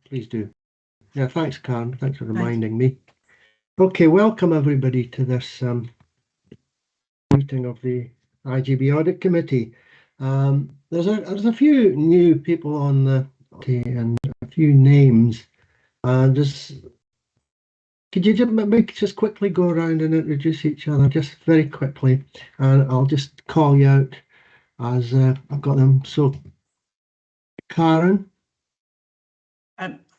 please do. Yeah, thanks, Karen. Thanks for reminding me. Okay, welcome everybody to this meeting of the IJB Audit Committee. There's a few new people on the committee and a few names. Could you just quickly go around and introduce each other, just very quickly, and I'll just call you out as I've got them. So, Karen.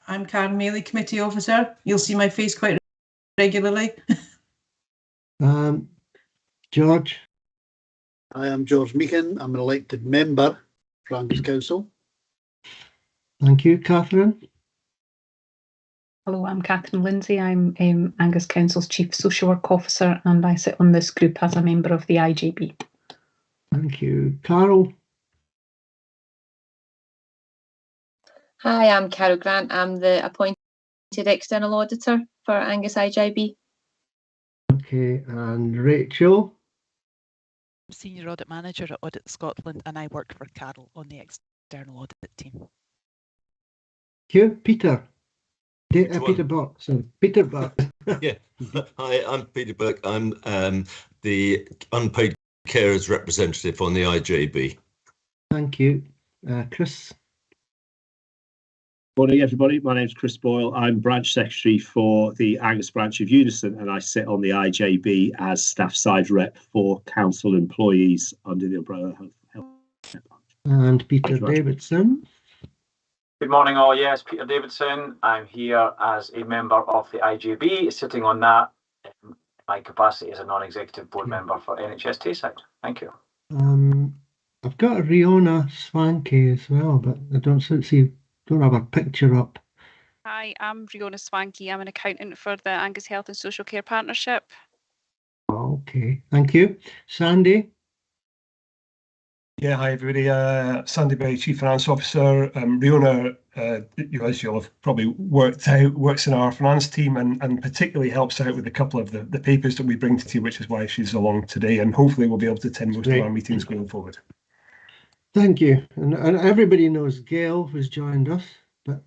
I'm Karen Maley, Committee Officer. You'll see my face quite regularly. George. I am George Meekin. I'm an elected member for Angus Council. Thank you, Catherine. Hello, I'm Catherine Lindsay. I'm Angus Council's Chief Social Work Officer, and I sit on this group as a member of the IJB. Thank you. Carol. Hi, I'm Carol Grant. I'm the appointed external auditor for Angus IJB. Okay, and Rachel. I'm Senior Audit Manager at Audit Scotland, and I work for Carol on the external audit team. Thank you. Peter. Peter Burke. So Peter Burke. Yeah. Hi, I'm Peter Burke. I'm the unpaid carers representative on the IJB. Thank you. Chris. Morning, everybody. My name is Chris Boyle. I'm branch secretary for the Angus branch of Unison, and I sit on the IJB as staff side rep for council employees under the umbrella health. And Peter Davidson. Good morning, all. Yes, Peter Davidson. I'm here as a member of the IJB, sitting on that in my capacity as a non-executive board member for NHS Tayside. Thank you. I've got Riona Swanky as well, but I don't have a picture up. Hi, I'm Riona Swanky. I'm an accountant for the Angus Health and Social Care Partnership. Okay, thank you. Sandy. Yeah, hi everybody. Sandy Bay, Chief Finance Officer. Riona, as you'll have probably worked out, works in our finance team and particularly helps out with a couple of the papers that we bring to you, which is why she's along today. And hopefully we'll be able to attend most of our meetings going forward. Thank you. And everybody knows Gail who's joined us. But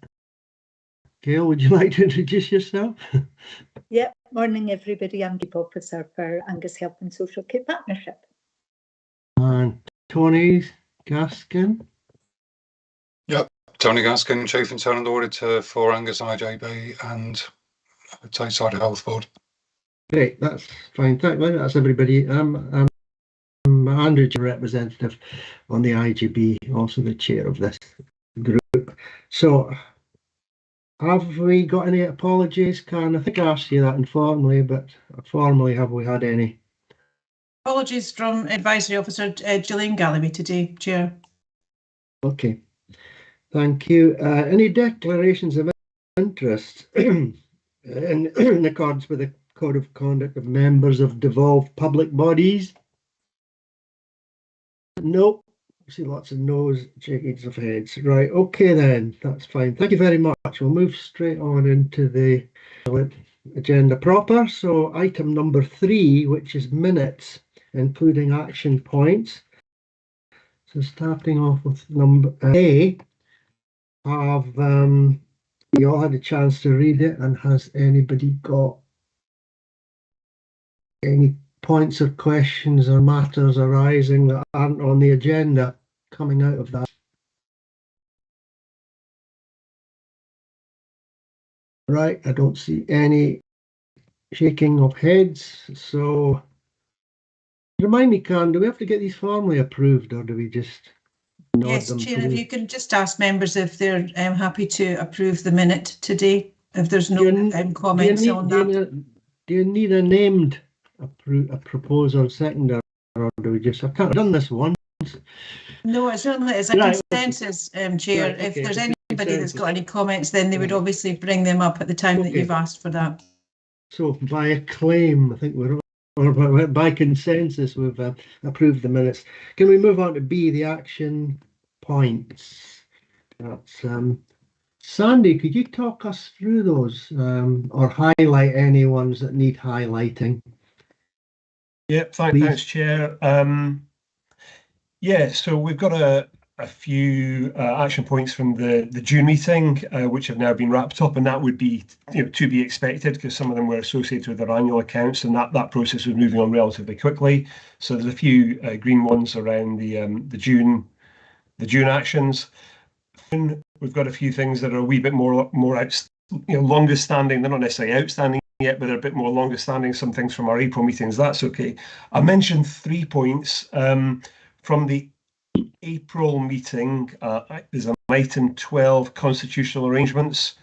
Gail, would you like to introduce yourself? Yeah, morning everybody. I'm Chief Officer for Angus Health and Social Care Partnership. And Tony Gaskin. Yep, Tony Gaskin, Chief Internal Auditor for Angus IJB and Tayside Health Board. Great, that's fine. That's everybody. I'm Andrew, representative on the IJB, also the chair of this group. So, have we got any apologies, Karen? I think I asked you that informally, but formally, have we had any? Apologies from Advisory Officer Gillian Galloway today, Chair. Okay, thank you. Any declarations of interest in accordance with the Code of Conduct of members of devolved public bodies? Nope. I see lots of no's, shakings of heads. Right, okay then, that's fine. Thank you very much. We'll move straight on into the agenda proper. So item number 3, which is minutes, including action points. So starting off with number A, have you all had a chance to read it, and has anybody got any points or questions or matters arising that aren't on the agenda coming out of that? Right, I don't see any shaking of heads. So remind me, Karen, do we have to get these formally approved, or do we just nod Yes, them Chair, through? if you can just ask members if they're happy to approve the minute today, if there's no comments on that. Do you need a named a proposer seconder, or do we just? I can't have done this once. No, it certainly is a consensus, Chair. Right, okay. If there's anybody that's got any comments, then they would obviously bring them up at the time that you've asked for that. So by acclaim, I think or by consensus, we've approved the minutes. Can we move on to B, the action points? That's Sandy, could you talk us through those or highlight any ones that need highlighting? Yep, thanks, Chair. Yeah, so we've got a a few action points from the June meeting, which have now been wrapped up, and that would be to be expected because some of them were associated with their annual accounts, and that process was moving on relatively quickly. So there's a few green ones around the June actions. We've got a few things that are a wee bit more longer standing. They're not necessarily outstanding yet, but they're a bit more longer standing. Some things from our April meetings. That's okay. I mentioned 3 points from the April meeting. There's an item 12, constitutional arrangements.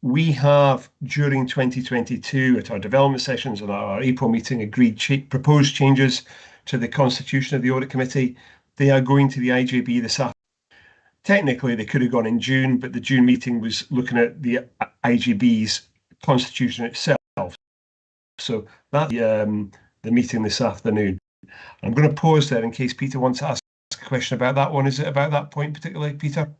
We have, during 2022, at our development sessions and our April meeting, agreed proposed changes to the constitution of the Audit Committee. They are going to the IJB this afternoon. Technically, they could have gone in June, but the June meeting was looking at the IJB's constitution itself. So that's the meeting this afternoon. I'm going to pause there in case Peter wants to ask a question about that one. Is it about that point particularly, Peter?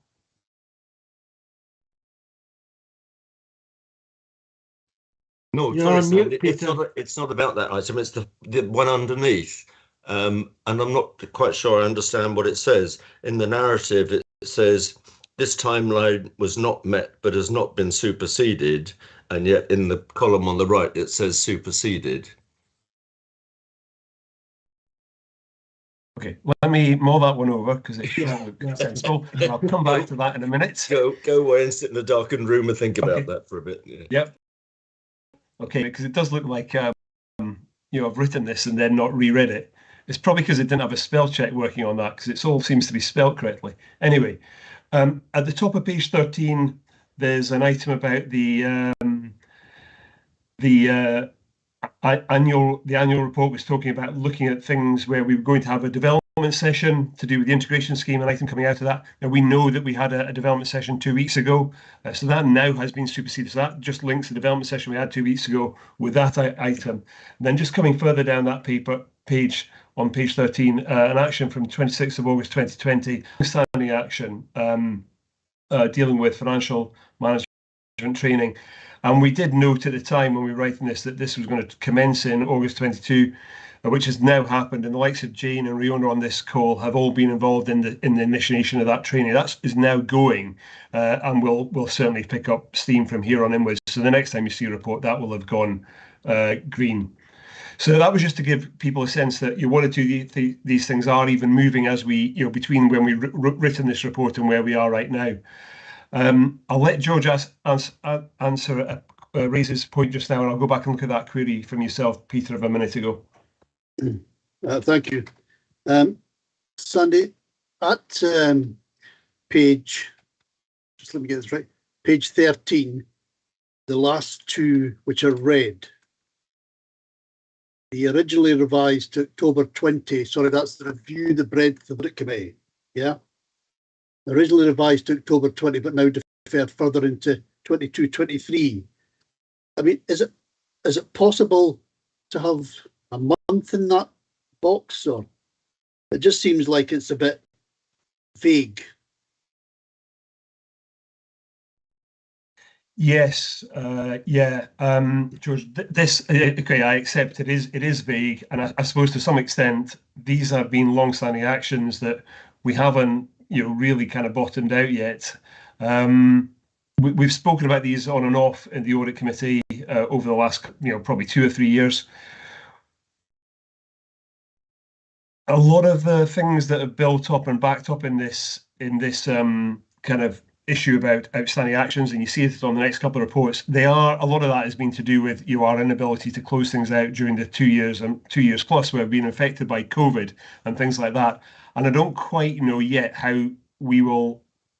No, sorry, Sandy, it's not about that item. It's the one underneath. And I'm not quite sure I understand what it says. In the narrative, it says this timeline was not met but has not been superseded, and yet in the column on the right it says superseded. Okay, let me mull that one over because it doesn't look sensible. And I'll come back to that in a minute. Go away and sit in a darkened room and think about that for a bit. Yeah. Yep. Okay, because it does look like I've written this and then not reread it. It's probably because it didn't have a spell check working on that, because it all seems to be spelled correctly. Anyway, at the top of page 13, there's an item about the annual report was talking about looking at things where we were going to have a development session to do with the integration scheme, an item coming out of that. Now, we know that we had a development session 2 weeks ago, so that now has been superseded. So that just links the development session we had 2 weeks ago with that item. And then just coming further down that page on page 13, an action from 26th of August 2020, standing action dealing with financial management training. And we did note at the time when we were writing this that this was going to commence in August 22, which has now happened. And the likes of Jane and Riona on this call have all been involved in the initiation of that training. That is now going, and we'll certainly pick up steam from here on inwards. So the next time you see a report, that will have gone green. So that was just to give people a sense that one or two these things are even moving as we, between when we've written this report and where we are right now. I'll let George raise his point just now, and I'll go back and look at that query from yourself, Peter, of a minute ago. Thank you. Sandy, at page, just let me get this right, page 13, the last two which are red, the originally revised to October 20, sorry, that's the review the breadth of the Audit Committee, yeah? Originally revised to October 20, but now deferred further into 22-23. I mean, is it possible to have a month in that box, or it just seems like it's a bit vague? Yes, George. Okay, I accept it is vague, and I suppose to some extent these have been long-standing actions that we haven't really kind of bottomed out yet. We've spoken about these on and off in the Audit Committee over the last probably 2 or 3 years. A lot of the things that have built up and backed up in this kind of issue about outstanding actions, and you see it on the next couple of reports, a lot of that has been to do with our inability to close things out during the 2 years and 2 years plus where we've been affected by COVID and things like that. And I don't quite know yet how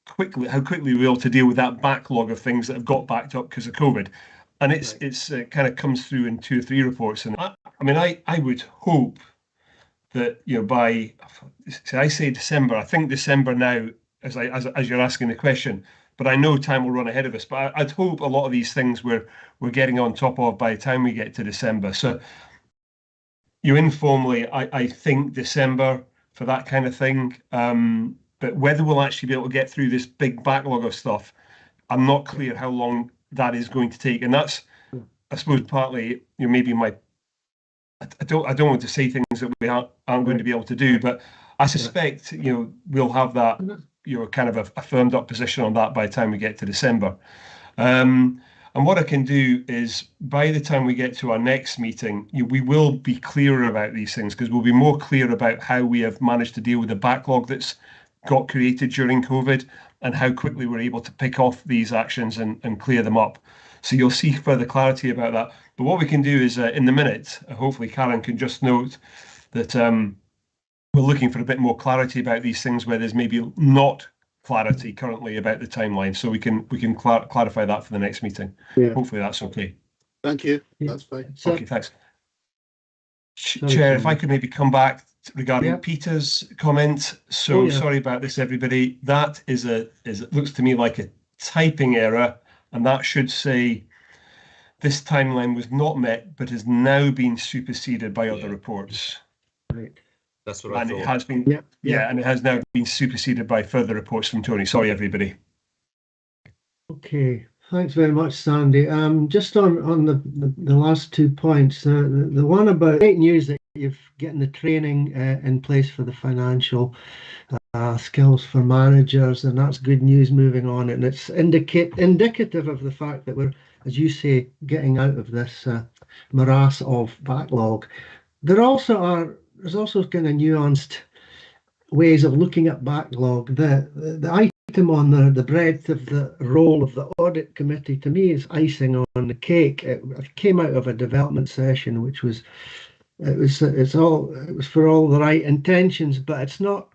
quickly we'll be able to deal with that backlog of things that have got backed up because of COVID. And it's kind of comes through in 2 or 3 reports. And I would hope that by, I say December, I think December now, as you're asking the question, but I know time will run ahead of us. But I'd hope a lot of these things we're getting on top of by the time we get to December. So informally, I think December for that kind of thing. But whether we'll actually be able to get through this big backlog of stuff, I'm not clear how long that is going to take. And that's, I suppose, partly maybe I don't want to say things that we aren't going to be able to do, but I suspect, we'll have that, kind of a firmed up position on that by the time we get to December. And what I can do is, by the time we get to our next meeting, we will be clearer about these things, because we'll be more clear about how we have managed to deal with the backlog that's got created during COVID and how quickly we're able to pick off these actions and clear them up. So you'll see further clarity about that. But what we can do is, in the minute, hopefully Karen can just note that we're looking for a bit more clarity about these things where there's maybe not clarity currently about the timeline, so we can clarify that for the next meeting. Yeah. Hopefully that's okay. Thank you. Yeah. That's fine. Okay, thanks. Sorry, Chair, if Sandy. I could maybe come back regarding Yeah. Peter's comment. So Oh, yeah. sorry about this, everybody. That is it looks to me like a typing error, and that should say this timeline was not met, but has now been superseded by other reports. Right. That's what I And thought. it has been, Yeah. and it has now been superseded by further reports from Tony. Sorry, everybody. Okay, thanks very much, Sandy. Just on the last 2 points, the one about great news that you've getting the training in place for the financial skills for managers, and that's good news moving on, and it's indicative of the fact that we're, as you say, getting out of this morass of backlog. There's also kind of nuanced ways of looking at backlog. The item on the breadth of the role of the audit committee, to me, is icing on the cake. It came out of a development session, which was it was for all the right intentions, but it's not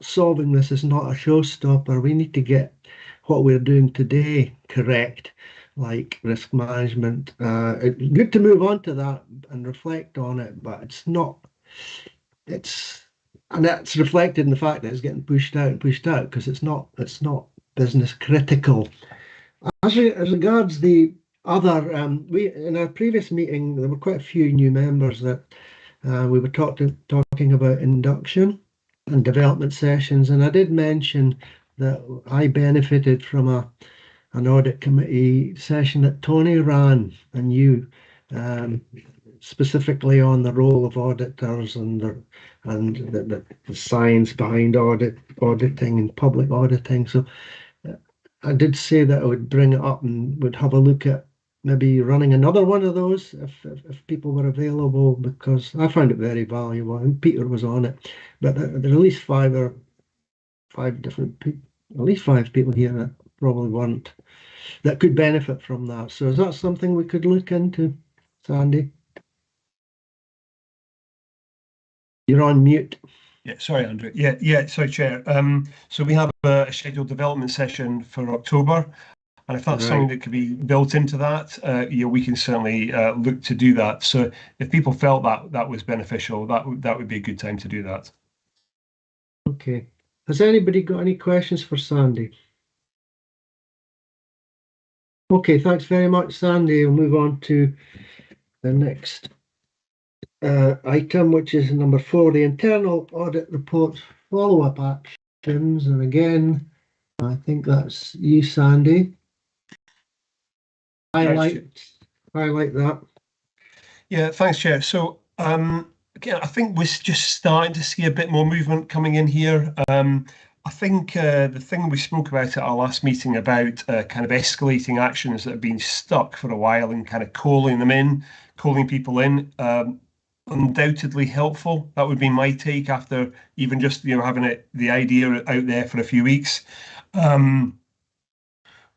solving this is not a showstopper. We need to get what we're doing today correct, like risk management. It's good to move on to that and reflect on it, but and that's reflected in the fact that it's getting pushed out because it's not business critical. As regards the other, in our previous meeting, there were quite a few new members that we were talking about induction and development sessions, and I did mention that I benefited from an audit committee session that Tony ran, and you specifically on the role of auditors and the science behind auditing and public auditing. So I did say that I would bring it up and would have a look at maybe running another one of those if people were available, because I found it very valuable, and Peter was on it. But there are at least five different people, at least 5 people here that probably weren't, that could benefit from that. So is that something we could look into, Sandy? You're on mute. Yeah, sorry, Andrew. Yeah, sorry, Chair. So we have a scheduled development session for October, and if that's something that could be built into that, we can certainly look to do that. So if people felt that was beneficial, that would be a good time to do that. Okay. Has anybody got any questions for Sandy? Okay, thanks very much, Sandy. We'll move on to the next item, which is number 4, the internal audit report follow-up actions. And again, I think that's you, Sandy. Highlight that. Yeah, thanks, Chair. So again, I think we're just starting to see a bit more movement coming in here. I think the thing we spoke about at our last meeting about kind of escalating actions that have been stuck for a while and kind of calling people in, undoubtedly helpful. That would be my take after even just having the idea out there for a few weeks.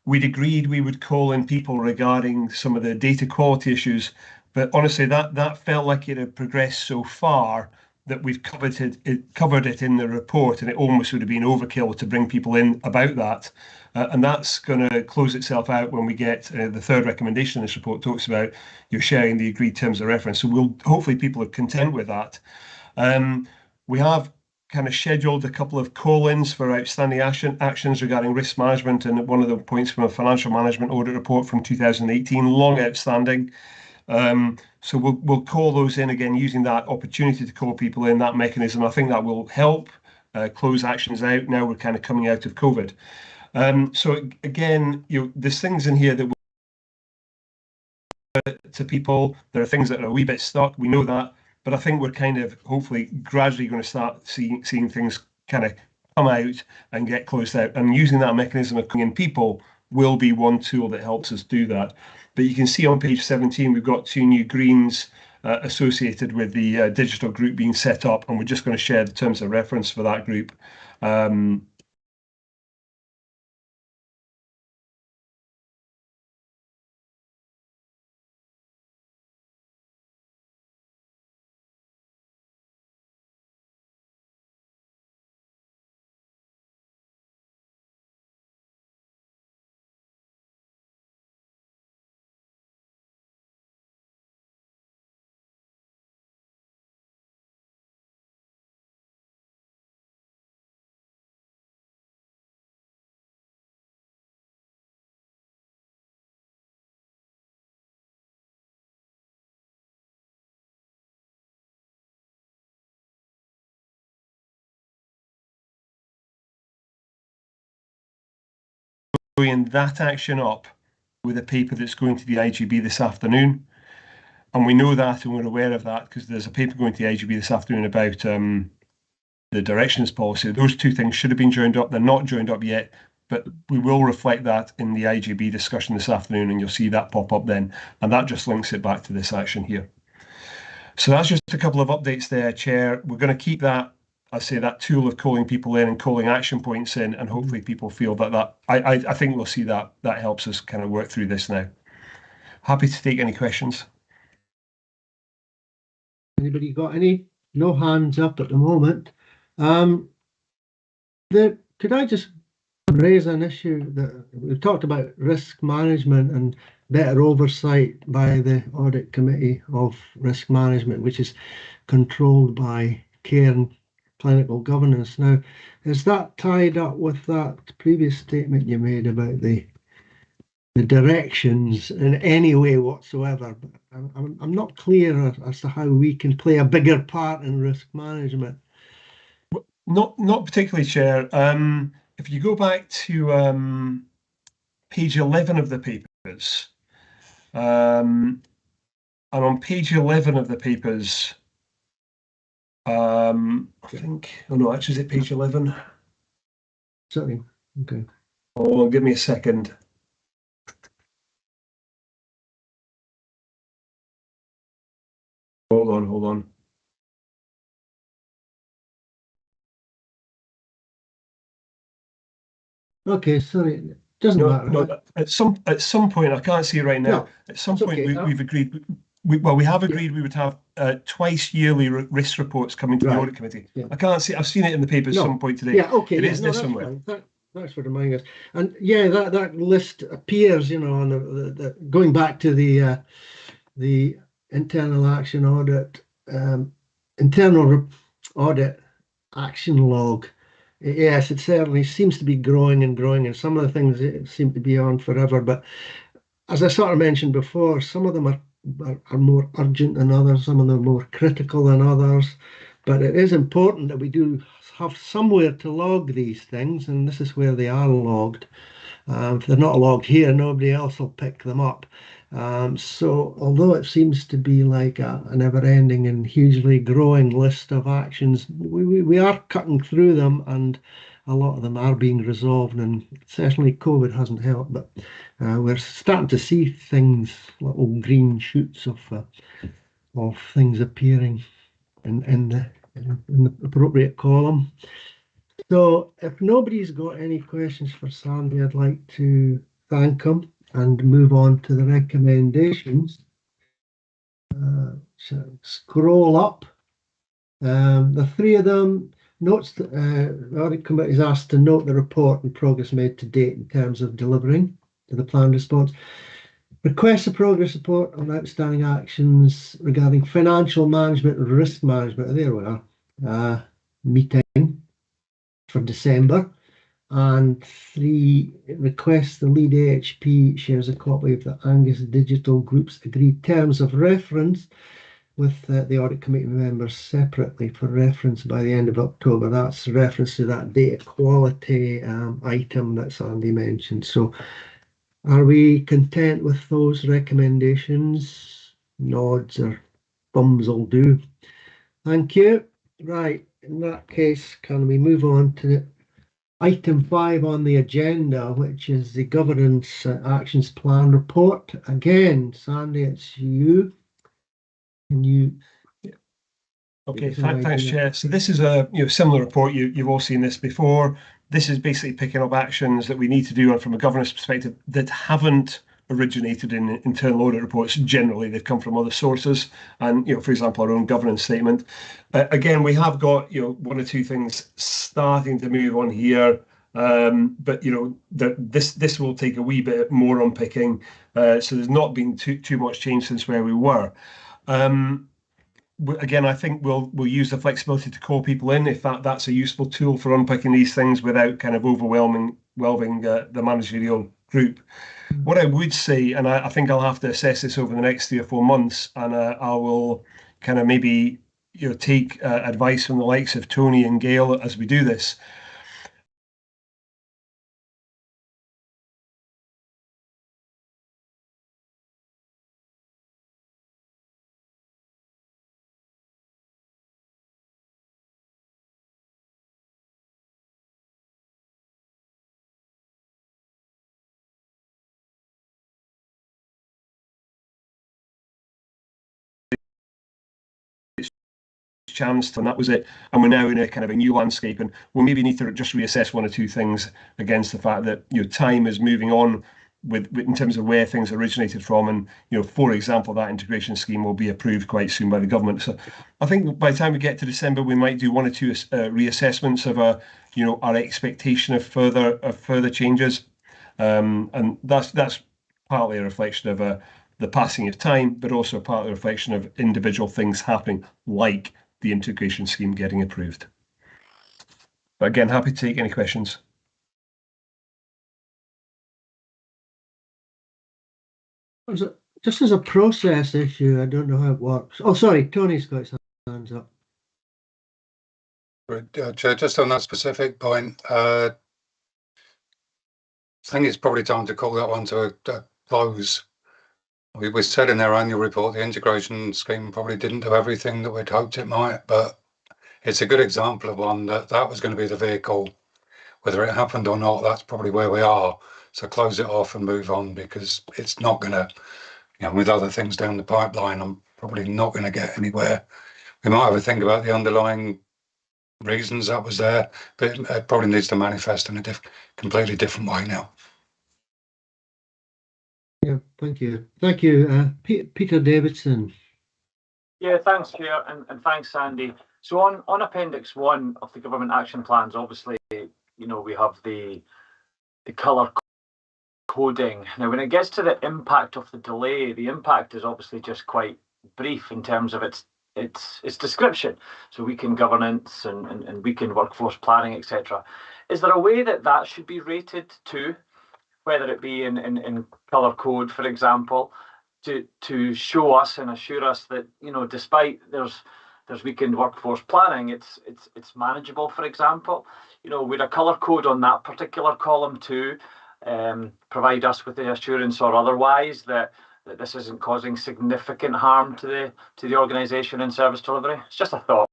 We'd agreed we would call in people regarding some of the data quality issues, but honestly, that felt like it had progressed so far that we've covered it in the report, and it almost would have been overkill to bring people in about that. And that's going to close itself out when we get the third recommendation this report talks about you're sharing the agreed terms of reference. So hopefully people are content with that. We have kind of scheduled a couple of call-ins for outstanding actions regarding risk management, and one of the points from a financial management audit report from 2018, long outstanding. So we'll call those in again using that opportunity to call people in, that mechanism. I think that will help close actions out. Now we're kind of coming out of COVID. So again, there's things in here that will to people. There are things that are a wee bit stuck. We know that, but I think we're kind of hopefully gradually going to start seeing things kind of come out and get closed out. And using that mechanism of bringing in people will be one tool that helps us do that. But you can see on page 17, we've got 2 new greens associated with the digital group being set up, and we're just going to share the terms of reference for that group. That action up with a paper that's going to the IJB this afternoon, and we know that and we're aware of that because there's a paper going to the IJB this afternoon about the directions policy. Those 2 things should have been joined up. They're not joined up yet, but we will reflect that in the IJB discussion this afternoon, and you'll see that pop up then, and that just links it back to this action here. So that's just a couple of updates there, Chair. We're going to keep that, I say, that tool of calling people in and calling action points in, and hopefully people feel that I think we'll see that helps us kind of work through this now. Happy to take any questions. Anybody got any? No hands up at the moment. Could I just raise an issue that we've talked about risk management and better oversight by the audit committee of risk management, which is controlled by care and clinical governance. Now, is that tied up with that previous statement you made about the directions in any way whatsoever? But I'm not clear as to how we can play a bigger part in risk management. Not particularly, Chair. If you go back to page 11 of the papers, and on page 11 of the papers, I think, oh no, actually, is it page 11? Certainly, okay. Oh, give me a second. Hold on. Okay, sorry, doesn't matter. No, at some point, I can't see it right now. No, at some point, okay. we've agreed. We have agreed we would have twice yearly risk reports coming to the audit committee. Yeah. I can't see. I've seen it in the papers at some point today. Yeah, okay. It is there that's somewhere. Fine. Thanks for reminding us. And yeah, that list appears, on the going back to the internal action audit, internal audit action log. Yes, it certainly seems to be growing and growing, and some of the things seem to be on forever. But as I sort of mentioned before, some of them are more urgent than others, some of them are more critical than others. But it is important that we do have somewhere to log these things, and this is where they are logged. If they're not logged here, nobody else will pick them up. So although it seems to be like a never-ending and hugely growing list of actions, we are cutting through them, and a lot of them are being resolved, and certainly COVID hasn't helped, but we're starting to see things, little green shoots of things appearing in the appropriate column. So if nobody's got any questions for Sandy, I'd like to thank him and move on to the recommendations. So scroll up. The 3 of them, notes that the audit committee is asked to note the report and progress made to date in terms of delivering to the planned response. Request a progress report on outstanding actions regarding financial management and risk management. There we are. Meeting for December. And 3, request the lead AHP shares a copy of the Angus Digital Group's agreed terms of reference with the audit committee members separately for reference by the end of October. That's reference to that data quality item that Sandy mentioned. So are we content with those recommendations? Nods or thumbs will do. Thank you. Right, in that case, can we move on to item 5 on the agenda, which is the Governance Actions Plan report. Again, Sandy, it's you. Can you? Okay, thanks, Chair. So this is a similar report. You've all seen this before. This is basically picking up actions that we need to do from a governance perspective that haven't originated in internal audit reports. Generally, they've come from other sources, and for example, our own governance statement. Again, we have got one or two things starting to move on here, but this will take a wee bit more unpicking. So there's not been too much change since where we were. Again, I think we'll use the flexibility to call people in if that's a useful tool for unpicking these things without kind of overwhelming the managerial group. What I would say, and I think I'll have to assess this over the next 3 or 4 months, and I will kind of maybe take advice from the likes of Tony and Gail as we do this. Chance, and that was it. And we're now in a kind of a new landscape, and we'll maybe need to just reassess one or two things against the fact that time is moving on with in terms of where things originated from, and for example, that integration scheme will be approved quite soon by the government. So I think by the time we get to December, we might do 1 or 2 reassessments of our expectation of further changes, and that's partly a reflection of the passing of time, but also partly a reflection of individual things happening, like the integration scheme getting approved. But again, happy to take any questions. Just as a process issue, I don't know how it works. Oh, sorry, Tony's got his hands up. Chair, just on that specific point, I think it's probably time to call that one to a close. We said in their annual report the integration scheme probably didn't do everything that we'd hoped it might, but it's a good example of one that was going to be the vehicle. Whether it happened or not, that's probably where we are. So close it off and move on, because it's not going to, with other things down the pipeline, I'm probably not going to get anywhere. We might have a think about the underlying reasons that was there, but it probably needs to manifest in a completely different way now. Yeah, thank you. Thank you, Peter Davidson. Yeah, thanks, Chair, and thanks, Sandy. So on Appendix 1 of the Government Action Plans, obviously, we have the colour coding. Now, when it gets to the impact of the delay, the impact is obviously just quite brief in terms of its description. So weekend governance and weekend workforce planning, etc. Is there a way that should be rated too, whether it be in colour code, for example, to show us and assure us that despite there's weekend workforce planning, it's manageable, for example? Would a colour code on that particular column too provide us with the assurance or otherwise that this isn't causing significant harm to the organisation and service delivery? It's just a thought.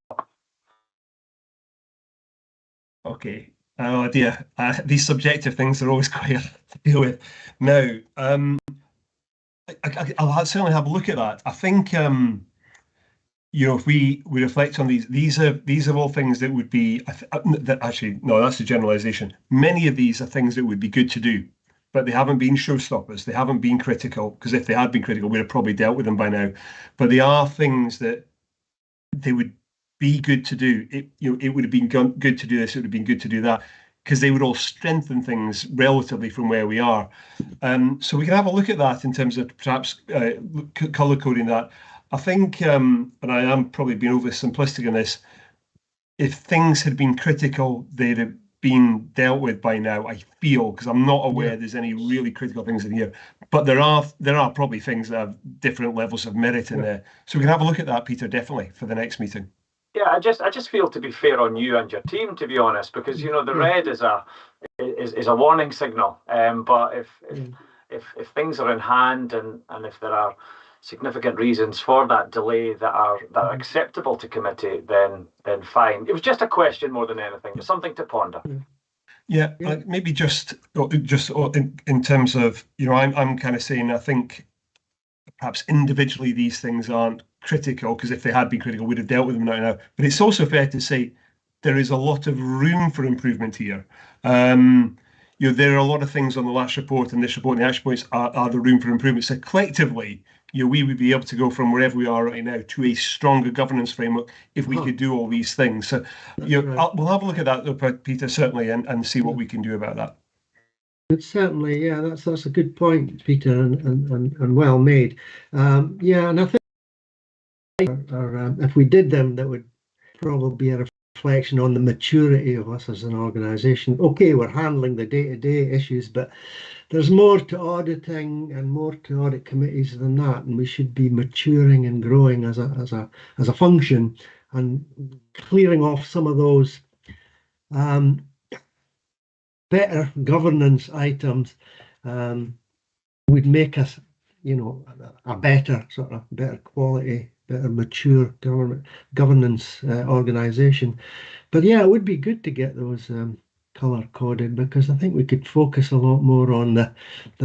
Okay. Oh dear, these subjective things are always quite hard to deal with. Now, I'll certainly have a look at that. I think if we reflect on these are all things that would be actually no, that's a generalization. Many of these are things that would be good to do, but they haven't been showstoppers. They haven't been critical, because if they had been critical, we'd have probably dealt with them by now. But they are things that they would be good to do. It would have been good to do this. It would have been good to do that, because they would all strengthen things relatively from where we are. So we can have a look at that in terms of perhaps colour coding that. I think, and I am probably being over simplistic in this, if things had been critical, they'd have been dealt with by now, I feel, because I'm not aware there's any really critical things in here. But there are probably things that have different levels of merit in there. So we can have a look at that, Peter, definitely, for the next meeting. Yeah, I just feel, to be fair on you and your team, to be honest, because the red is a warning signal. But if things are in hand and if there are significant reasons for that delay that are acceptable to committee, then fine. It was just a question more than anything, but something to ponder. Yeah, maybe just in terms of, you know, I'm kind of saying, I think perhaps individually these things aren't critical, because if they had been critical, we'd have dealt with them right now. But it's also fair to say there is a lot of room for improvement here. You know, there are a lot of things on the last report and this report and the action points are the room for improvement. So collectively, you know, we would be able to go from wherever we are right now to a stronger governance framework if we could do all these things. So, you know, we'll have a look at that, Peter, certainly, and see what we can do about that. It's certainly, yeah, that's a good point, Peter, and well made. Yeah, and I think if we did them, that would probably be a reflection on the maturity of us as an organisation. Okay, we're handling the day-to-day issues, but there's more to auditing and more to audit committees than that, and we should be maturing and growing as a function, and clearing off some of those better governance items would make us, you know, a better quality, better mature governance organisation. But yeah, it would be good to get those colour coded, because I think we could focus a lot more on the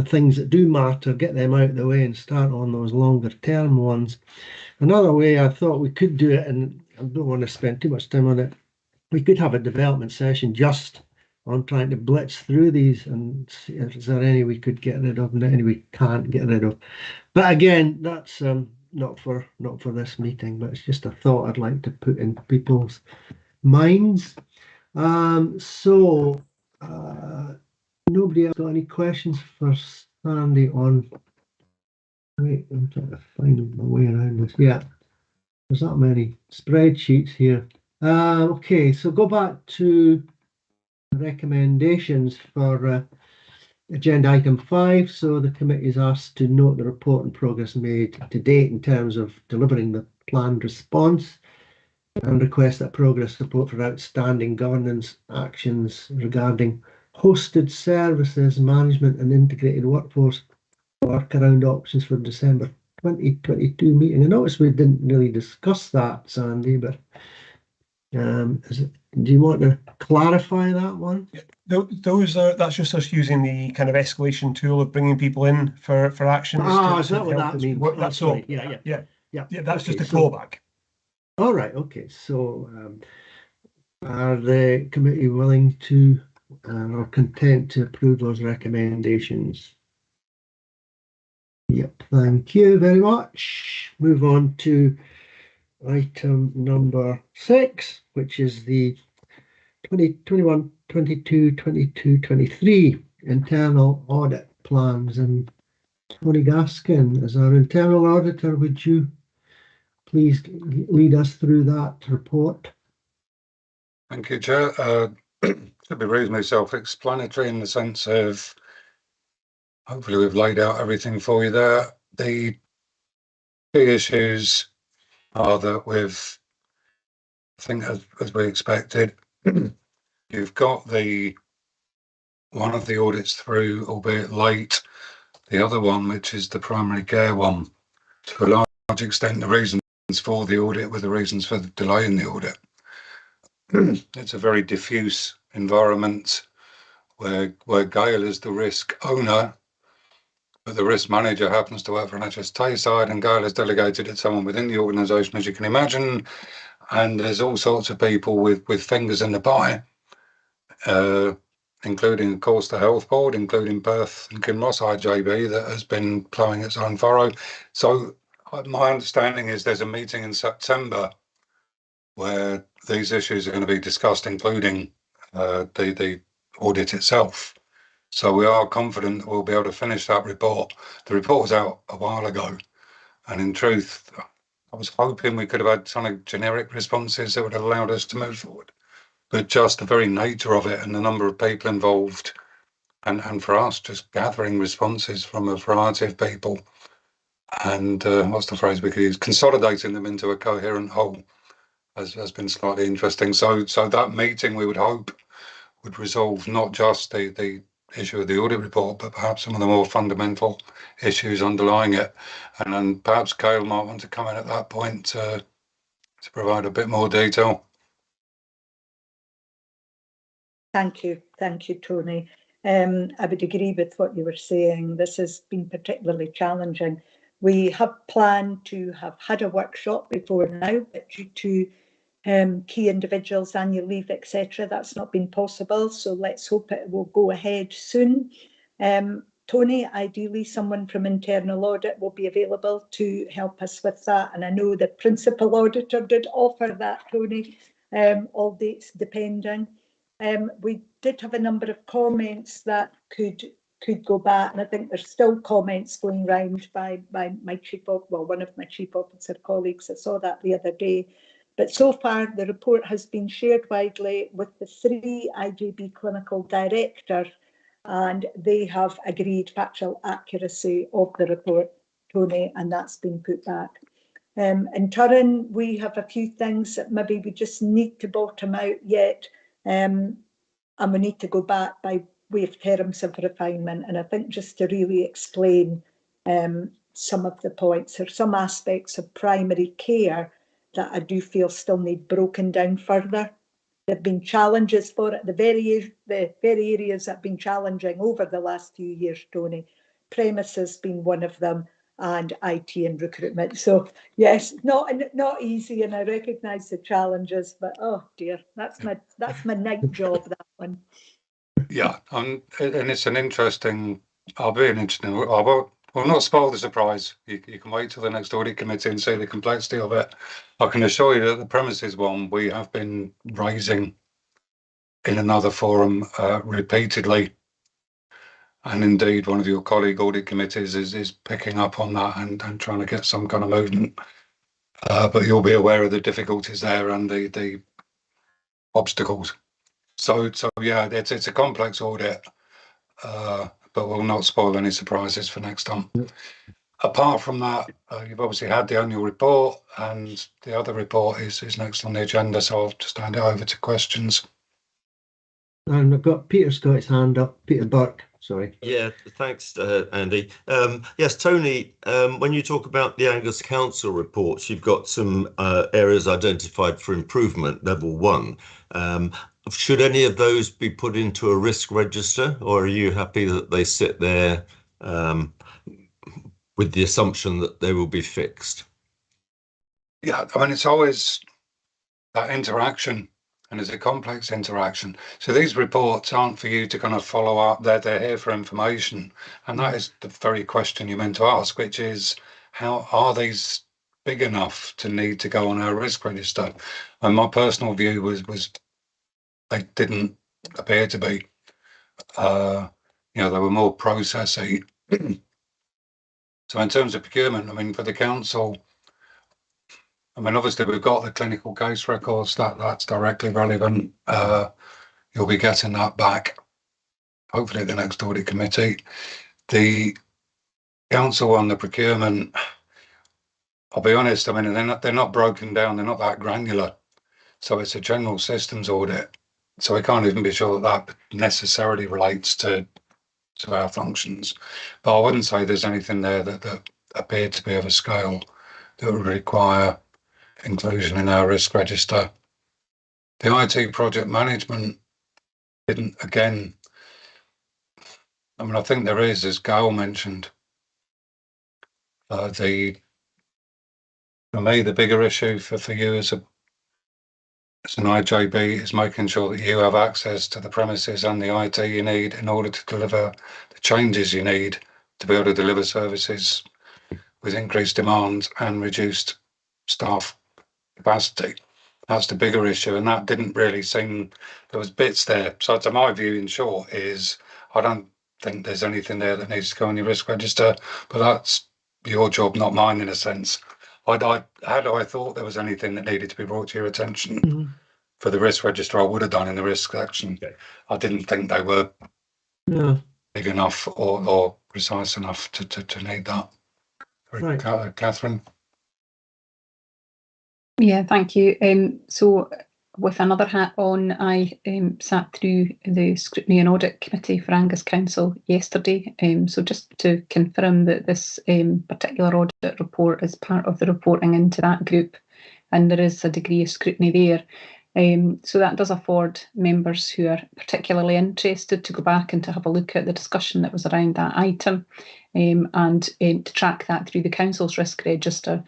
things that do matter, get them out of the way, and start on those longer term ones. Another way I thought we could do it, and I don't want to spend too much time on it, we could have a development session just on trying to blitz through these and see if is there any we could get rid of and any we can't get rid of. But again, that's not for this meeting, but it's just a thought I'd like to put in people's minds. So nobody else got any questions for Sandy on? Wait, I'm trying to find my way around this. Yeah, there's that many spreadsheets here. Okay, so go back to recommendations for agenda item 5. So the committee is asked to note the report and progress made to date in terms of delivering the planned response, and request that progress report for outstanding governance actions regarding hosted services management and integrated workforce workaround options for December 2022 meeting. I noticed we didn't really discuss that, Sandy, but do you want to clarify that one? That's just us using the kind of escalation tool of bringing people in for actions. Is that what that means? That's all. Yeah. That's just a callback. All right. Okay. So, are the committee willing to or content to approve those recommendations? Yep. Thank you very much. Move on to item number 6, which is the 2021, 22, 22, 23 internal audit plans. And Tony Gaskin, as our internal auditor, would you please lead us through that report? Thank you, Chair. Should be reasonably self-explanatory in the sense of hopefully we've laid out everything for you there. The key issues are that we've, I think as we expected, you've got one of the audits through, albeit late. The other one, which is the primary care one, to a large extent the reasons for the audit were the reasons for the delay in the audit. It's a very diffuse environment where Gail is the risk owner, but the risk manager happens to work for an HST side, and Gail has delegated it to someone within the organisation, as you can imagine. And there's all sorts of people with fingers in the pie, including, of course, the Health Board, including Perth and Kinross IJB, that has been ploughing its own furrow. So my understanding is there's a meeting in September where these issues are going to be discussed, including the audit itself. So we are confident that we'll be able to finish that report. The report was out a while ago, and in truth, I was hoping we could have had some generic responses that would have allowed us to move forward. But just the very nature of it and the number of people involved, and for us, just gathering responses from a variety of people, and what's the phrase we could use? Consolidating them into a coherent whole has been slightly interesting. So that meeting, we would hope, would resolve not just the issue of the audit report, but perhaps some of the more fundamental issues underlying it. And then perhaps Kyle might want to come in at that point to provide a bit more detail. Thank you, Tony. I would agree with what you were saying. This has been particularly challenging. We have planned to have had a workshop before now, but due to key individuals, annual leave, etc., that's not been possible. So let's hope it will go ahead soon. Tony, ideally someone from internal audit will be available to help us with that. And I know the principal auditor did offer that, Tony, all dates depending. We did have a number of comments that could go back, and I think there's still comments going round by my one of my chief officer colleagues. I saw that the other day. But so far, the report has been shared widely with the 3 IJB clinical directors, and they have agreed factual accuracy of the report, Tony, and that's been put back. In turn, we have a few things that maybe we just need to bottom out yet. And we need to go back by way of terms of refinement. And I think just to really explain some of the points or some aspects of primary care that I do feel still need broken down further. There have been challenges for it, the very areas that have been challenging over the last few years, Tony. Premises being one of them, and IT and recruitment. So yes, not easy, and I recognise the challenges, but oh dear, that's my night job, that one. Yeah, and it's an interesting. I'll be an interesting. We'll not spoil the surprise. You can wait till the next audit committee and see the complexity of it. I can assure you that the premises one we have been raising in another forum repeatedly. And indeed, one of your colleague audit committees is picking up on that and trying to get some kind of movement. But you'll be aware of the difficulties there and the obstacles. So yeah, it's a complex audit, but we'll not spoil any surprises for next time. Apart from that, you've obviously had the annual report, and the other report is next on the agenda. So I'll just hand it over to questions. And I've got Peter's got his hand up. Peter Burke, sorry. Yeah, thanks, Andy. Yes, Tony, when you talk about the Angus Council reports, you've got some areas identified for improvement, level 1. Should any of those be put into a risk register, or are you happy that they sit there with the assumption that they will be fixed? Yeah, I mean, it's always that interaction, and it's a complex interaction. So these reports aren't for you to kind of follow up. They're here for information. And that is the very question you meant to ask, which is, how are these big enough to need to go on our risk register? And my personal view was they didn't appear to be. They were more processy. So in terms of procurement, I mean, for the council, I mean, obviously we've got the clinical case records, that's directly relevant. You'll be getting that back, hopefully at the next audit committee. The council on the procurement, I'll be honest, I mean, they're not broken down, they're not that granular. So it's a general systems audit. So we can't even be sure that necessarily relates to our functions. But I wouldn't say there's anything there that appeared to be of a scale that would require inclusion in our risk register. The IT project management didn't, again, I mean, I think there is, as Gail mentioned, for me, the bigger issue for you as an IJB is making sure that you have access to the premises and the IT you need in order to deliver the changes you need to be able to deliver services with increased demand and reduced staff capacity. That's the bigger issue, and that didn't really seem, there was bits there. So to my view, in short, is I don't think there's anything there that needs to go on your risk register, but that's your job, not mine, in a sense. Had I thought there was anything that needed to be brought to your attention for the risk register, I would have done in the risk section. Okay. I didn't think they were big enough or precise enough to need that. Right. Catherine? Yeah, thank you. So with another hat on, I sat through the Scrutiny and Audit Committee for Angus Council yesterday. So just to confirm that this particular audit report is part of the reporting into that group, and there is a degree of scrutiny there. So that does afford members who are particularly interested to go back and to have a look at the discussion that was around that item, and to track that through the Council's risk register.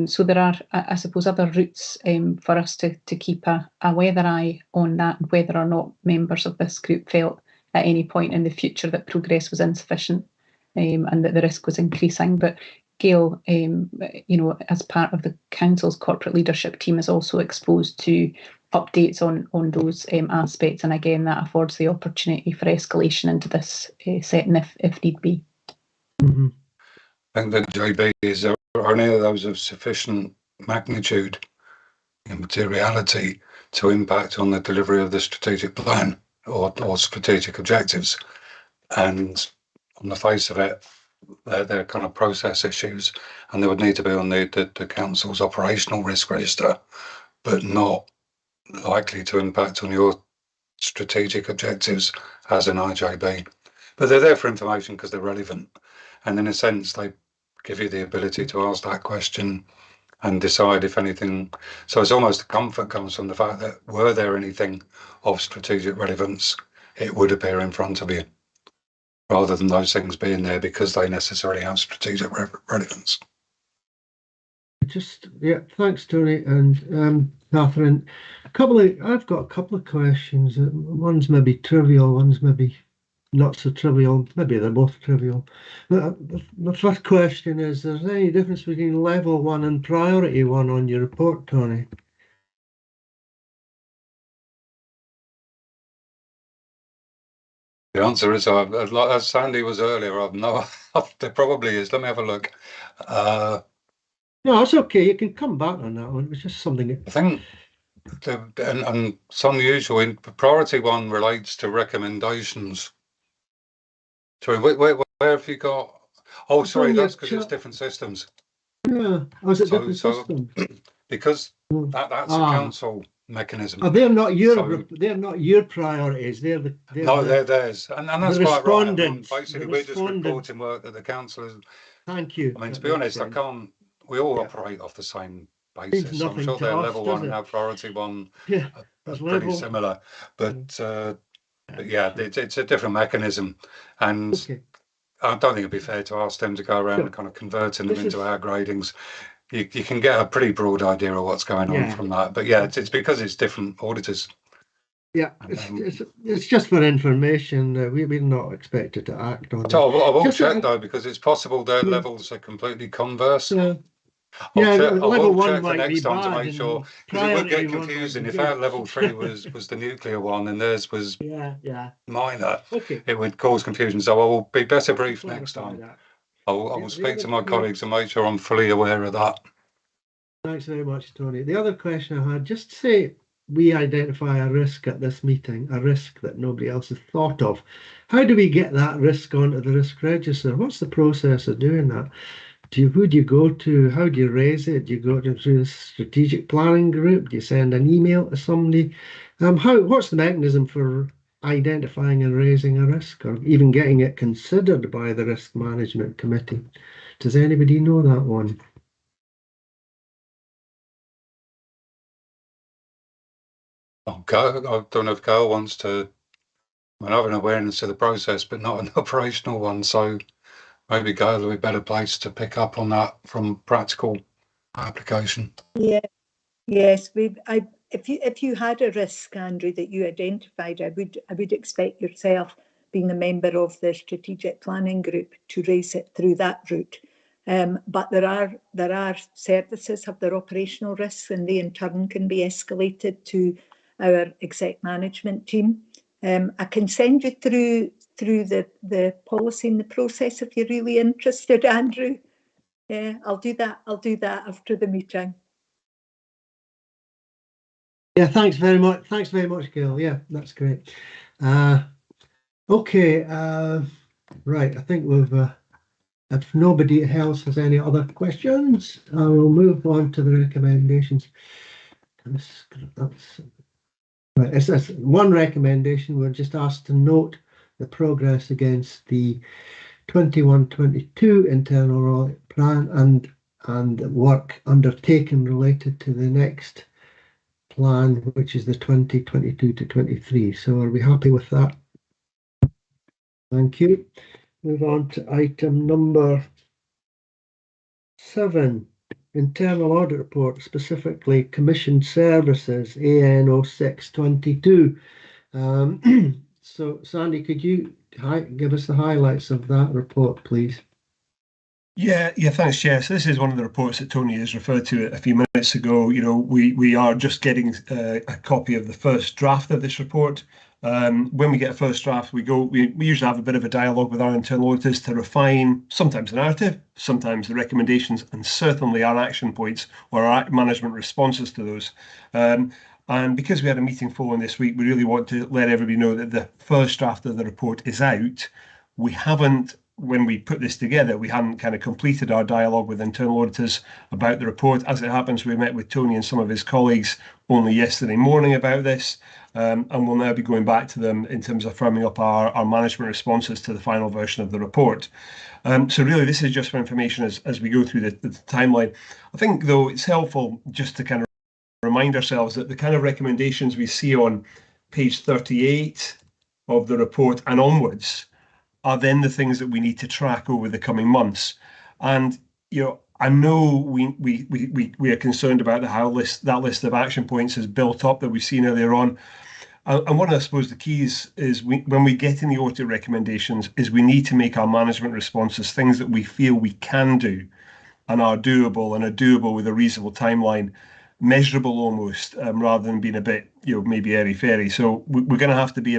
So there are, I suppose, other routes for us to keep a weather eye on that, whether or not members of this group felt at any point in the future that progress was insufficient and that the risk was increasing. But Gail, as part of the Council's corporate leadership team, is also exposed to updates on those aspects. And again, that affords the opportunity for escalation into this setting if need be. Mm-hmm. I think that JB, is there any of those of sufficient magnitude and materiality to impact on the delivery of the strategic plan or strategic objectives? And on the face of it, they're kind of process issues, and they would need to be on the Council's operational risk register, but not likely to impact on your strategic objectives as an IJB. But they're there for information because they're relevant. And in a sense, they give you the ability to ask that question and decide if anything. So it's almost the comfort comes from the fact that were there anything of strategic relevance, it would appear in front of you, rather than those things being there because they necessarily have strategic relevance. Thanks, Tony and Catherine. I've got a couple of questions. One's maybe trivial, one's maybe not so trivial. Maybe they're both trivial. The first question is there any difference between level 1 and priority 1 on your report, Tony? The answer is, as Sandy was earlier, I've no. There probably is. Let me have a look. No, it's okay. You can come back on that one. It was just something. I think, and some usual priority 1 relates to recommendations. Sorry, where have you got? Oh, sorry, that's because it's different systems. Yeah, was it different systems? Because that's a council mechanism. Oh, they're not your priorities. They're theirs, and that's quite right. I mean, basically, we're just reporting work that the council is. Thank you. I mean, to be honest, I can't. We all operate off the same basis. So I'm sure they're level 1 and our priority 1 are pretty similar, but yeah, it's a different mechanism, and I don't think it'd be fair to ask them to go around and kind of converting them into our gradings. You can get a pretty broad idea of what's going on from that, but yeah, it's because it's different auditors. Yeah, it's just for information. We're not expected to act on it. So I will check though, because it's possible their levels are completely converse. Level 1 might be bad to make sure, because it would get confusing if our level 3 was the nuclear one and theirs was minor. It would cause confusion. So I will be better briefed next time. I will speak to my colleagues and make sure I'm fully aware of that. Thanks very much, Tony. The other question I had, just say we identify a risk at this meeting, a risk that nobody else has thought of. How do we get that risk onto the risk register? What's the process of doing that? Who do you go to? How do you raise it? Do you go through the strategic planning group? Do you send an email to somebody? What's the mechanism for identifying and raising a risk, or even getting it considered by the risk management committee? Does anybody know that one? I don't know if Carl wants to. I have an awareness of the process, but not an operational one. So maybe Gail will be a better place to pick up on that from practical application. Yeah, yes. If you had a risk, Andrew, that you identified, I would expect yourself, being a member of the strategic planning group, to raise it through that route. But there are services have their operational risks, and they in turn can be escalated to our exec management team. I can send you through the policy and the process if you're really interested, Andrew. Yeah, I'll do that after the meeting. Yeah, thanks very much. Thanks very much, Gail. Yeah, that's great. Okay, right. I think we've. If nobody else has any other questions, I will move on to the recommendations. That's right. It's one recommendation. We're just asked to note the progress against the 21-22 internal audit plan and work undertaken related to the next plan, which is the 2022 to 23. So are we happy with that? Thank you. Move on to item number 7, internal audit report, specifically commissioned services, AN 0622. So Sandy, could you give us the highlights of that report, please? Yeah, thanks, Chair. So this is one of the reports that Tony has referred to a few minutes ago. You know, we are just getting a copy of the first draft of this report. When we get a first draft, we usually have a bit of a dialogue with our internal auditors to refine sometimes the narrative, sometimes the recommendations, and certainly our action points or our management responses to those. And because we had a meeting following this week, we really want to let everybody know that the first draft of the report is out. We haven't, when we put this together, we hadn't kind of completed our dialogue with internal auditors about the report. As it happens, we met with Tony and some of his colleagues only yesterday morning about this, and we'll now be going back to them in terms of firming up our management responses to the final version of the report. So really, this is just for information as we go through the timeline. I think, though, it's helpful just to kind of remind ourselves that the kind of recommendations we see on page 38 of the report and onwards are then the things that we need to track over the coming months. And, you know, I know we are concerned about how that list of action points is built up that we've seen earlier on. And one of, I suppose, the keys is when we get in the audit recommendations is we need to make our management responses things that we feel we can do and are doable with a reasonable timeline, measurable almost, rather than being a bit, you know, maybe airy-fairy. So we're going to have to be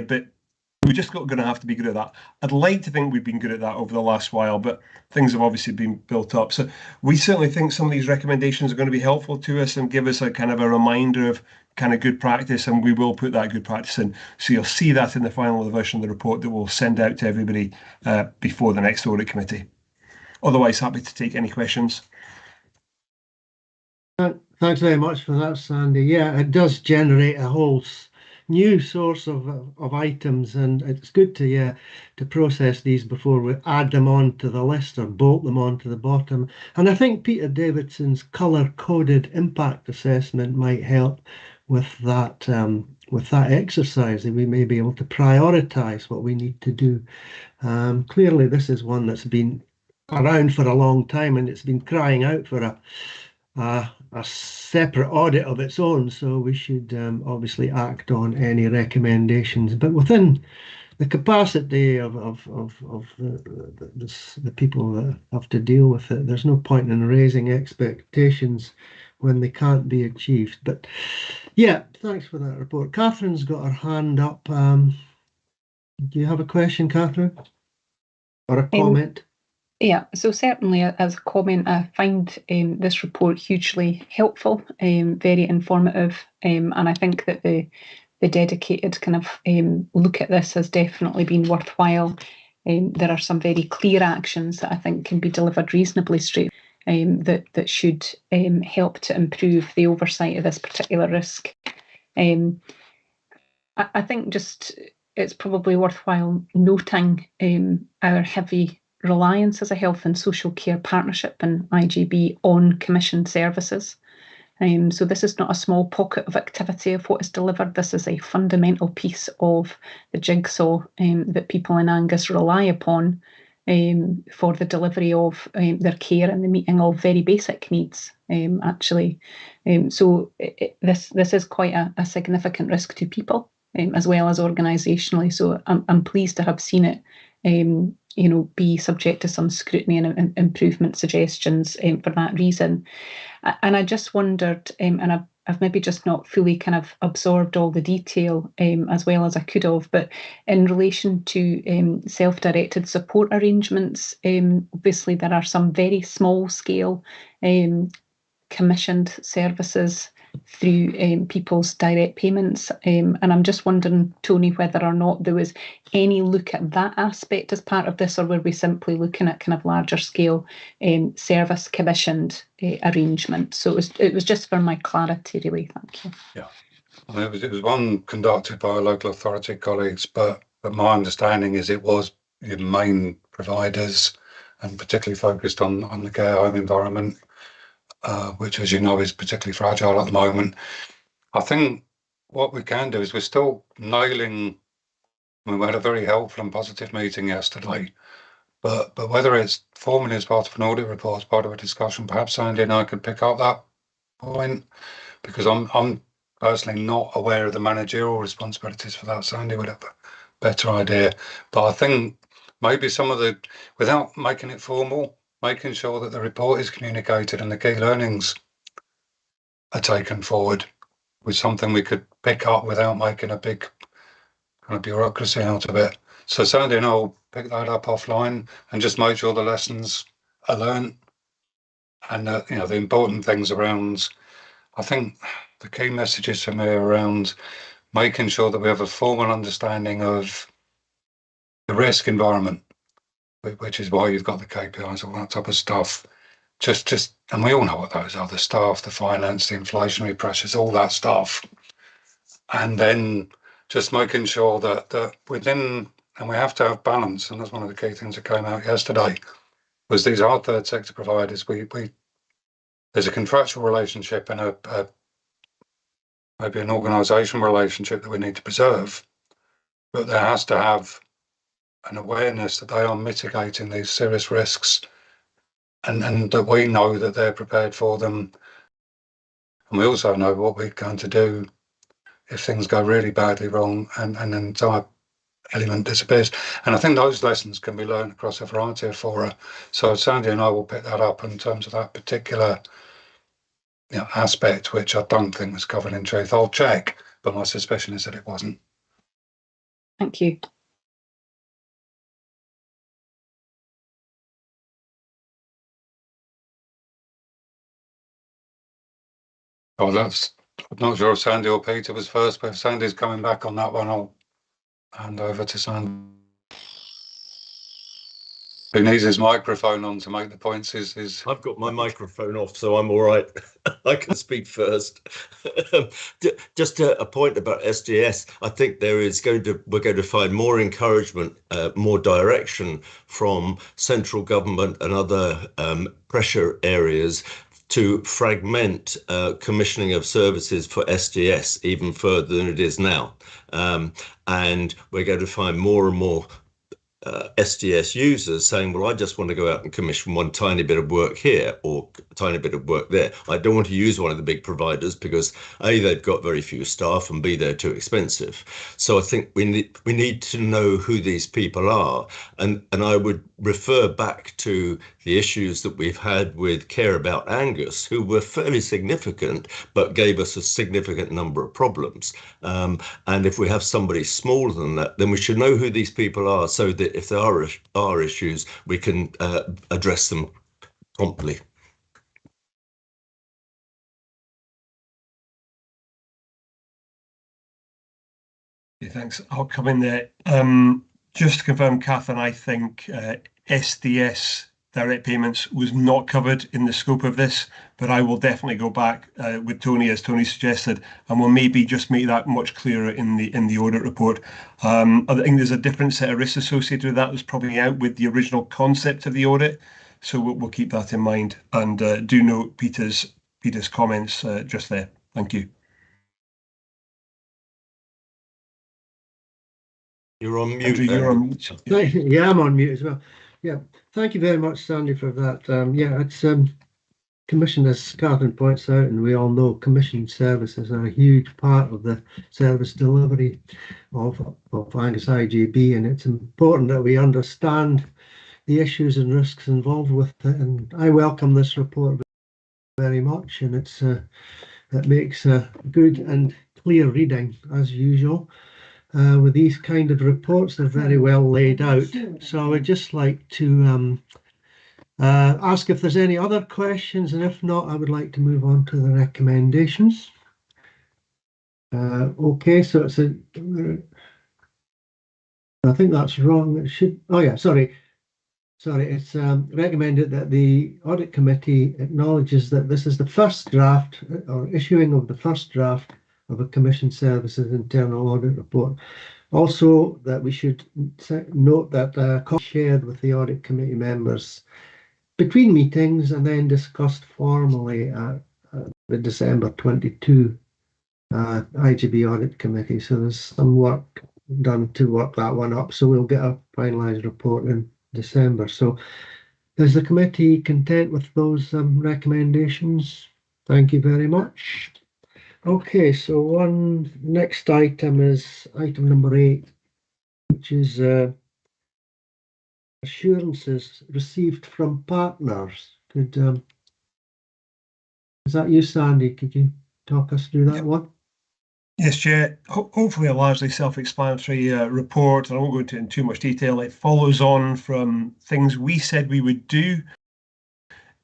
we're just going to have to be good at that. I'd like to think we've been good at that over the last while, but things have obviously been built up. So we certainly think some of these recommendations are going to be helpful to us and give us a kind of a reminder of kind of good practice, and we will put that good practice in. So you'll see that in the final version of the report that we'll send out to everybody before the next audit committee. Otherwise, happy to take any questions. Thanks very much for that, Sandy. Yeah, it does generate a whole new source of items, and it's good to process these before we add them onto the list or bolt them onto the bottom. And I think Peter Davidson's colour-coded impact assessment might help with that exercise, and we may be able to prioritise what we need to do. Clearly, this is one that's been around for a long time, and it's been crying out for a separate audit of its own, so we should obviously act on any recommendations, but within the capacity of the people that have to deal with it. There's no point in raising expectations when they can't be achieved. But yeah, thanks for that report. Catherine's got her hand up. Do you have a question, Catherine, or a comment? Yeah, so certainly as a comment, I find this report hugely helpful, very informative, and I think that the dedicated kind of look at this has definitely been worthwhile. There are some very clear actions that I think can be delivered reasonably straight, that should help to improve the oversight of this particular risk. I think just it's probably worthwhile noting our heavy reliance as a health and social care partnership and IJB on commissioned services. So this is not a small pocket of activity of what is delivered. This is a fundamental piece of the jigsaw that people in Angus rely upon for the delivery of their care and the meeting of very basic needs, actually. So this is quite a significant risk to people as well as organisationally. So I'm pleased to have seen it be subject to some scrutiny and improvement suggestions for that reason. And I just wondered, and I've maybe just not fully kind of absorbed all the detail as well as I could have, but in relation to self-directed support arrangements, obviously there are some very small scale commissioned services through people's direct payments. And I'm just wondering, Tony, whether or not there was any look at that aspect as part of this, or were we simply looking at kind of larger scale service commissioned arrangement? So it was just for my clarity, really. Thank you. Yeah, and it was one conducted by local authority colleagues, but my understanding is it was your main providers, and particularly focused on the care home environment, which, as you know, is particularly fragile at the moment. I think what we can do is we're still nailing. I mean, we had a very helpful and positive meeting yesterday, but whether it's formally as part of an audit report, as part of a discussion, perhaps Sandy and I could pick up that point, because I'm personally not aware of the managerial responsibilities for that. Sandy would have a better idea, but I think maybe some of the, without making it formal, making sure that the report is communicated and the key learnings are taken forward with something we could pick up without making a big kind of bureaucracy out of it. So Sandy and I will pick that up offline and just make sure the lessons are learned, and the important things around. I think the key messages for me are around making sure that we have a formal understanding of the risk environment, which is why you've got the KPIs, all that type of stuff. Just, and we all know what those are: the staff, the finance, the inflationary pressures, all that stuff. And then just making sure that within, and we have to have balance, and that's one of the key things that came out yesterday, was these are third sector providers. There's a contractual relationship and maybe an organisational relationship that we need to preserve, but there has to have an awareness that they are mitigating these serious risks, and that we know that they're prepared for them, and we also know what we're going to do if things go really badly wrong and an entire element disappears. And I think those lessons can be learned across a variety of fora. So Sandy and I will pick that up in terms of that particular aspect, which I don't think was covered in truth. I'll check, but my suspicion is that it wasn't. Thank you. Oh, I'm not sure if Sandy or Peter was first, but if Sandy's coming back on that one, I'll hand over to Sandy. Who needs his microphone on to make the points is I've got my microphone off, so I'm all right. I can speak first. Just a point about SGS. I think we're going to find more encouragement, more direction from central government and other pressure areas to fragment commissioning of services for SGS even further than it is now. And we're going to find more and more SGS users saying, well, I just want to go out and commission one tiny bit of work here or a tiny bit of work there. I don't want to use one of the big providers because A, they've got very few staff, and B, they're too expensive. So I think we need to know who these people are. And I would refer back to the issues that we've had with Care About Angus, who were fairly significant, but gave us a significant number of problems. And if we have somebody smaller than that, then we should know who these people are, so that if there are issues, we can address them promptly. Okay, thanks. I'll come in there. Just to confirm, Catherine, I think SDS direct payments was not covered in the scope of this, but I will definitely go back with Tony, as Tony suggested, and we'll maybe just make that much clearer in the audit report. I think there's a different set of risks associated with that. Was probably out with the original concept of the audit, so we'll keep that in mind. And do note Peter's comments just there. Thank you. You're on mute. Andrew, you're on mute. Yeah, I'm on mute as well. Yeah, thank you very much, Sandy, for that. Yeah, it's commission, as Catherine points out, and we all know commission services are a huge part of the service delivery of Angus IJB, and it's important that we understand the issues and risks involved with it. And I welcome this report very much, and it makes a good and clear reading as usual. With these kind of reports, they're very well laid out. So I would just like to ask if there's any other questions, and if not, I would like to move on to the recommendations. Okay, so it's a. I think that's wrong. It should. Oh yeah, sorry. It's recommended that the audit committee acknowledges that this is the first draft or issuing of the first draft of a Commission Services internal audit report. Also, that we should note that copy shared with the audit committee members between meetings and then discussed formally at the December 22 IJB Audit Committee. So there's some work done to work that one up. So we'll get a finalised report in December. So is the committee content with those recommendations? Thank you very much. Okay, so next item is item number 8, which is assurances received from partners. Is that you, Sandy? Could you talk us through that one? Yes, Chair. Hopefully a largely self-explanatory report. I won't go into it in too much detail. It follows on from things we said we would do.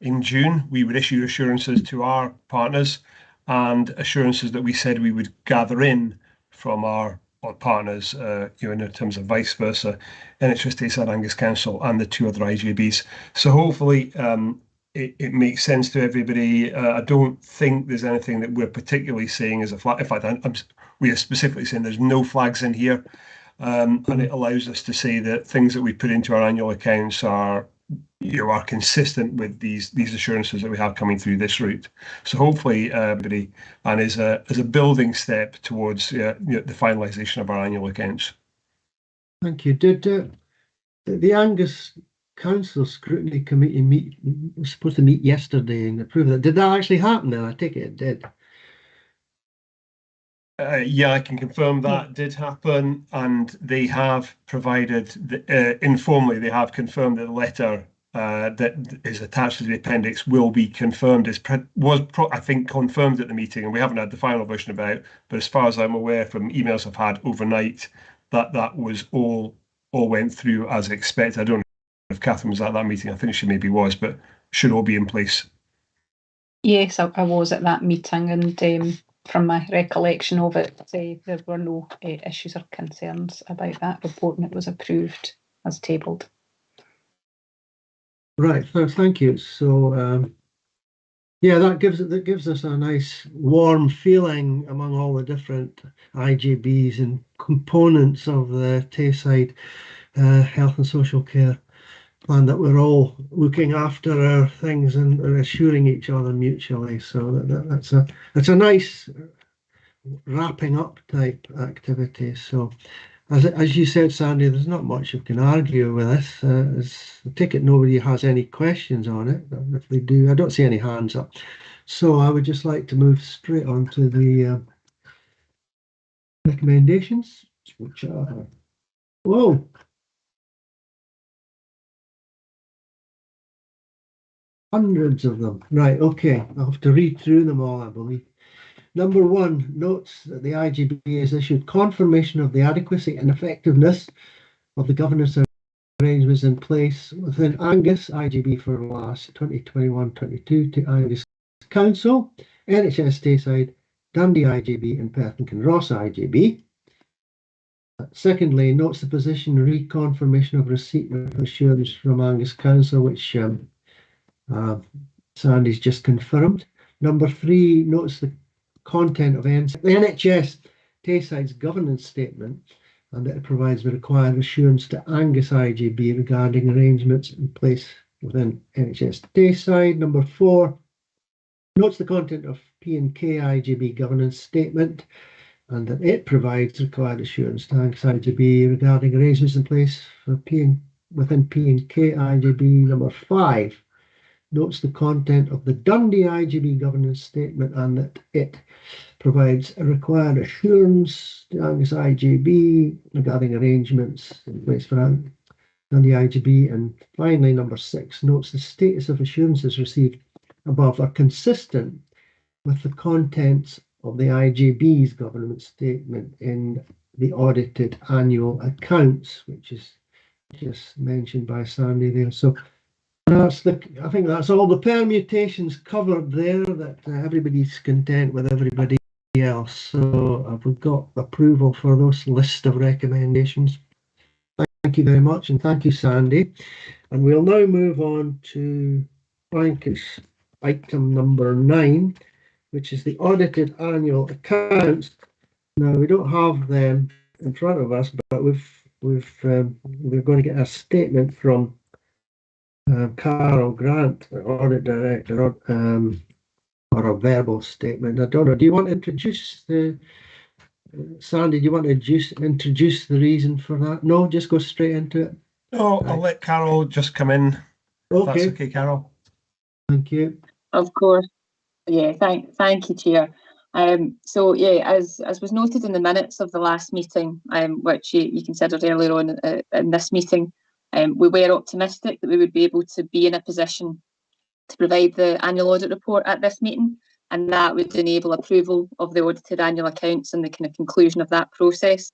In June, we would issue assurances to our partners and assurances that we said we would gather in from our partners, in terms of vice versa, NHS Tayside, Angus Council and the 2 other IJBs. So hopefully it makes sense to everybody. I don't think there's anything that we're particularly saying as a flag. In fact, we are specifically saying there's no flags in here, and it allows us to say that things that we put into our annual accounts are consistent with these assurances that we have coming through this route. So hopefully, everybody, and as a building step towards the finalisation of our annual accounts. Thank you. Did the Angus Council Scrutiny Committee was supposed to meet yesterday and approve that? Did that actually happen then? I take it did. Yeah, I can confirm that did happen, and they have provided, informally, they have confirmed that the letter that is attached to the appendix will be confirmed. I think confirmed at the meeting, and we haven't had the final version about, but as far as I'm aware from emails I've had overnight, that was all went through as expected. I don't know if Catherine was at that meeting. I think she maybe was, but should all be in place. Yes, I was at that meeting, and from my recollection of it, there were no issues or concerns about that report, and it was approved as tabled. Right, thank you. So yeah, that gives us a nice warm feeling among all the different IJBs and components of the Tayside Health and Social Care Plan, that we're all looking after our things and assuring each other mutually. So that's a nice wrapping up type activity. So as you said, Sandy, there's not much you can argue with this. I take it nobody has any questions on it. If they do, I don't see any hands up. So I would just like to move straight on to the recommendations, which are, whoa, hundreds of them. Right, okay, I'll have to read through them all, I believe. Number 1 notes that the IJB has issued confirmation of the adequacy and effectiveness of the governance arrangements in place within Angus IJB for the last 2021-22 to Angus Council, NHS Tayside, Dundee IJB and Perth and Kinross IJB. Secondly, notes the position reconfirmation of receipt of assurance from Angus Council, which Sandy's just confirmed. Number 3 notes the content of the NHS Tayside's governance statement, and that it provides the required assurance to Angus IJB regarding arrangements in place within NHS Tayside. Number 4 notes the content of P&K IJB governance statement, and that it provides required assurance to Angus IJB regarding arrangements in place for within P&K IJB. Number 5 notes the content of the Dundee IJB governance statement, and that it provides a required assurance to Angus IJB regarding arrangements in place for Dundee IJB. And finally, number 6 notes the status of assurances received above are consistent with the contents of the IJB's governance statement in the audited annual accounts, which is just mentioned by Sandy there. So I think that's all the permutations covered there, that everybody's content with everybody else. So have we got approval for those list of recommendations? Thank you very much, and thank you, Sandy. And we'll now move on to, I think it's item number 9, which is the audited annual accounts. Now, we don't have them in front of us, but we're going to get a statement from Carol Grant, the Audit Director, or a verbal statement. I don't know. Do you want to introduce the Sandy? Do you want to introduce the reason for that? No, just go straight into it. No, I'll let Carol just come in. Okay. That's okay, Carol. Thank you. Of course. Yeah, thank you, Chair. So yeah, as was noted in the minutes of the last meeting, which you considered earlier on in this meeting, we were optimistic that we would be able to be in a position to provide the annual audit report at this meeting, and that would enable approval of the audited annual accounts and the kind of conclusion of that process.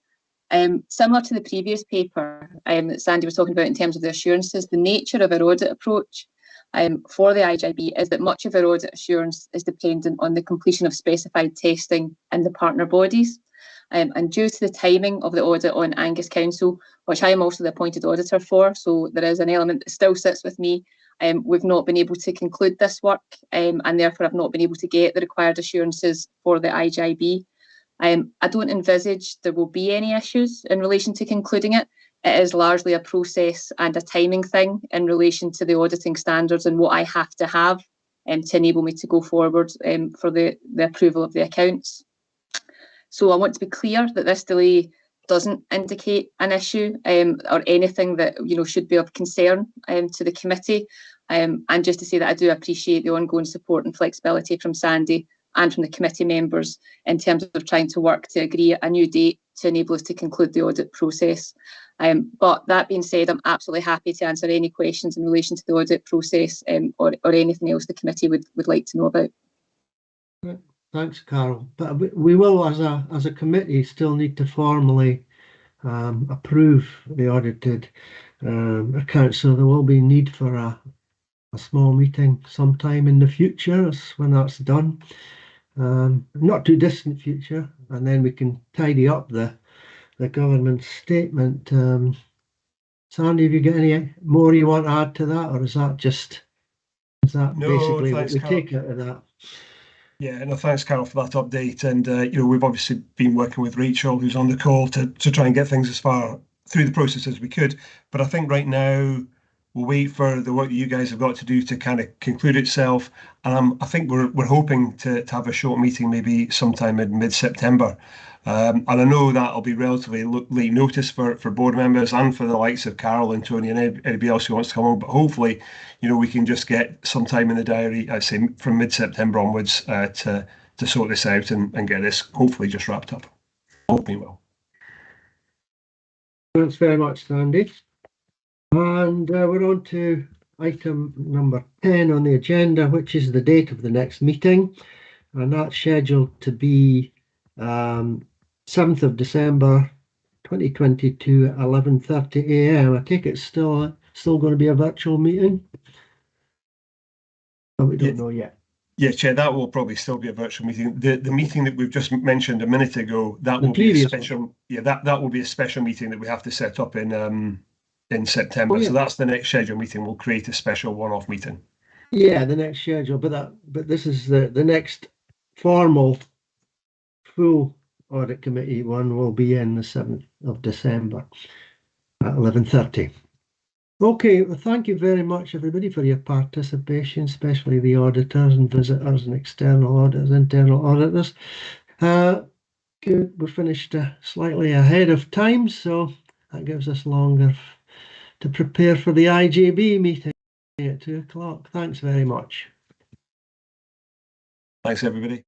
Similar to the previous paper that Sandy was talking about in terms of the assurances, the nature of our audit approach for the IJB is that much of our audit assurance is dependent on the completion of specified testing in the partner bodies. And due to the timing of the audit on Angus Council, which I am also the appointed auditor for, so there is an element that still sits with me, we've not been able to conclude this work, and therefore I've not been able to get the required assurances for the IJB. I don't envisage there will be any issues in relation to concluding it. It is largely a process and a timing thing in relation to the auditing standards and what I have to have to enable me to go forward for the approval of the accounts. So I want to be clear that this delay doesn't indicate an issue or anything that should be of concern to the committee. And just to say that I do appreciate the ongoing support and flexibility from Sandy and from the committee members in terms of trying to work to agree a new date to enable us to conclude the audit process. But that being said, I'm absolutely happy to answer any questions in relation to the audit process or anything else the committee would like to know about. Thanks, Carol. But we will, as a committee, still need to formally approve the audited accounts. So there will be need for a small meeting sometime in the future when that's done. Not too distant future, and then we can tidy up the government statement. Sandy, have you got any more you want to add to that, or is that basically what we take out of that? Yeah, no, thanks, Carol, for that update. And we've obviously been working with Rachel, who's on the call, to try and get things as far through the process as we could. But I think right now we'll wait for the work that you guys have got to do to kind of conclude itself. And I think we're hoping to have a short meeting maybe sometime in mid-September. And I know that'll be relatively late notice for board members and for the likes of Carol and Tony and anybody else who wants to come on. But hopefully, we can just get some time in the diary, I'd say from mid-September onwards to sort this out and get this hopefully just wrapped up. Hoping well. Thanks very much, Sandy. And we're on to item number 10 on the agenda, which is the date of the next meeting. And that's scheduled to be 7th of December 2022 at 11:30 a.m. I take it's still going to be a virtual meeting? But we don't know yet. Yeah, Chair, that will probably still be a virtual meeting. The meeting that we've just mentioned a minute ago, that will be a special one. Yeah, that will be a special meeting that we have to set up in September. Oh, yeah. So that's the next scheduled meeting. We'll create a special one-off meeting. Yeah, the next schedule, but this is the next formal full audit committee one will be in the 7th of December at 11:30. Okay, well, thank you very much, everybody, for your participation, especially the auditors and visitors and external auditors, internal auditors. Good, we finished slightly ahead of time, so that gives us longer to prepare for the IJB meeting at 2 o'clock. Thanks very much. Thanks, everybody.